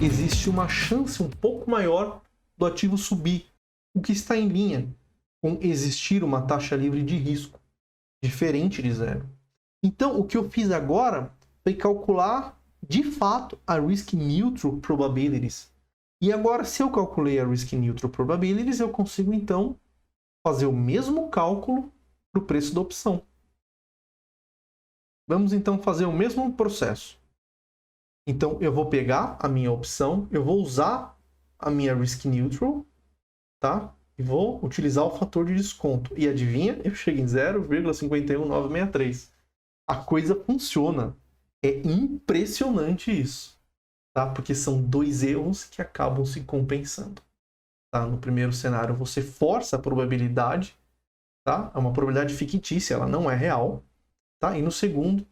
existe uma chance um pouco maior do ativo subir, o que está em linha com existir uma taxa livre de risco, diferente de zero. Então, o que eu fiz agora foi calcular, de fato, a Risk Neutral Probabilities. E agora, se eu calculei a Risk Neutral Probabilities, eu consigo, então, fazer o mesmo cálculo para o preço da opção. Vamos, então, fazer o mesmo processo. Então, eu vou pegar a minha opção, eu vou usar a minha Risk Neutral, tá? E vou utilizar o fator de desconto. E adivinha? Eu chego em 0,51963. A coisa funciona. É impressionante isso, tá? Porque são dois erros que acabam se compensando. Tá? No primeiro cenário, você força a probabilidade, tá? É uma probabilidade fictícia, ela não é real. Tá? E no segundo,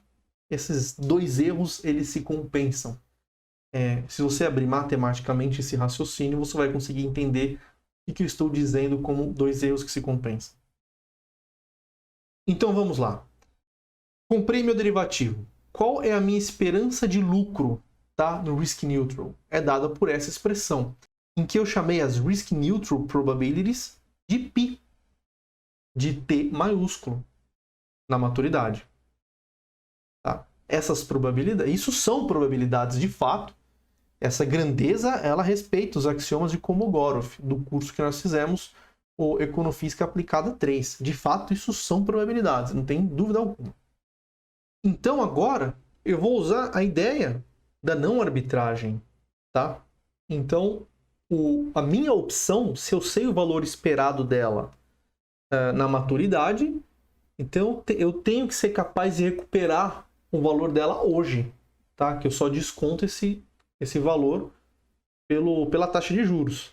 esses dois erros eles se compensam. Se você abrir matematicamente esse raciocínio, você vai conseguir entender o que eu estou dizendo como dois erros que se compensam. Então vamos lá. Comprei meu derivativo. Qual é a minha esperança de lucro, tá? No Risk Neutral? É dada por essa expressão, em que eu chamei as Risk Neutral Probabilities de π, de T maiúsculo, na maturidade. Tá? Essas probabilidades, isso são probabilidades de fato. Essa grandeza, ela respeita os axiomas de Kolmogorov, do curso que nós fizemos, o Econofísica Aplicada 3. De fato, isso são probabilidades, não tem dúvida alguma. Então, agora, eu vou usar a ideia da não arbitragem, tá? Então, a minha opção, se eu sei o valor esperado dela na maturidade, então eu tenho que ser capaz de recuperar o valor dela hoje, tá? Que eu só desconto esse valor pela taxa de juros,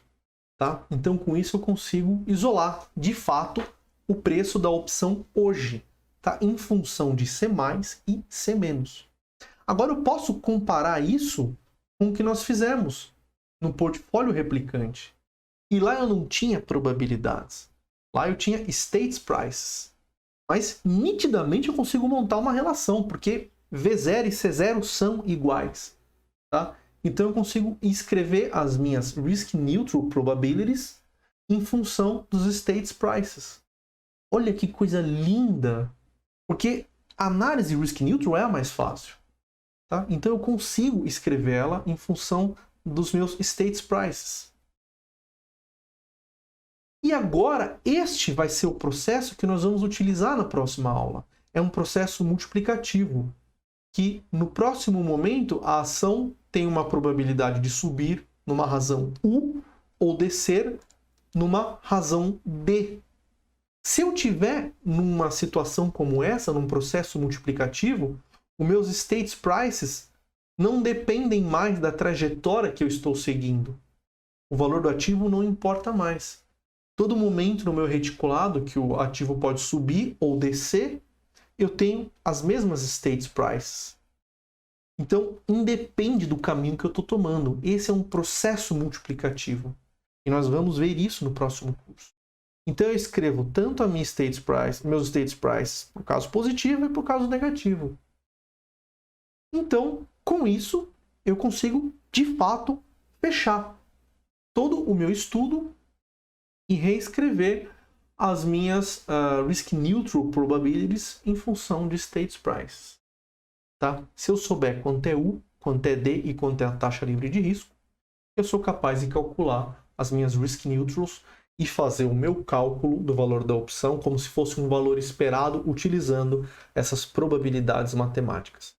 tá? Então, com isso, eu consigo isolar, de fato, o preço da opção hoje, tá? Em função de C+, e C-. Agora, eu posso comparar isso com o que nós fizemos no portfólio replicante. E lá eu não tinha probabilidades. Lá eu tinha States Prices. Mas, nitidamente, eu consigo montar uma relação, porque V0 e C0 são iguais, tá? Então, eu consigo escrever as minhas Risk Neutral Probabilities em função dos States Prices. Olha que coisa linda! Porque a análise Risk Neutral é a mais fácil, tá? Então, eu consigo escrever ela em função dos meus States Prices. E agora, este vai ser o processo que nós vamos utilizar na próxima aula. É um processo multiplicativo, que no próximo momento a ação tem uma probabilidade de subir numa razão U ou descer numa razão B. Se eu tiver numa situação como essa, num processo multiplicativo, os meus States Prices não dependem mais da trajetória que eu estou seguindo. O valor do ativo não importa mais. Todo momento no meu reticulado que o ativo pode subir ou descer, eu tenho as mesmas States Prices. Então, independe do caminho que eu estou tomando. Esse é um processo multiplicativo. E nós vamos ver isso no próximo curso. Então, eu escrevo tanto a minha States Price, meus States Prices por caso positivo e por caso negativo. Então, com isso, eu consigo, de fato, fechar todo o meu estudo e reescrever as minhas Risk Neutral Probabilities em função de States Prices. Tá? Se eu souber quanto é U, quanto é D e quanto é a taxa livre de risco, eu sou capaz de calcular as minhas Risk Neutrals e fazer o meu cálculo do valor da opção como se fosse um valor esperado utilizando essas probabilidades matemáticas.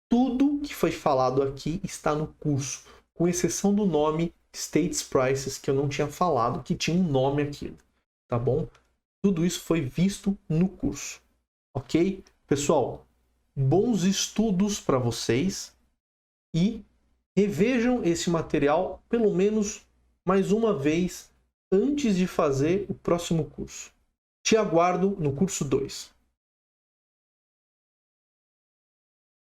Tudo que foi falado aqui está no curso, com exceção do nome States Prices, que eu não tinha falado, que tinha um nome aqui, tá bom? Tudo isso foi visto no curso, ok? Pessoal, bons estudos para vocês e revejam esse material pelo menos mais uma vez antes de fazer o próximo curso. Te aguardo no curso 2.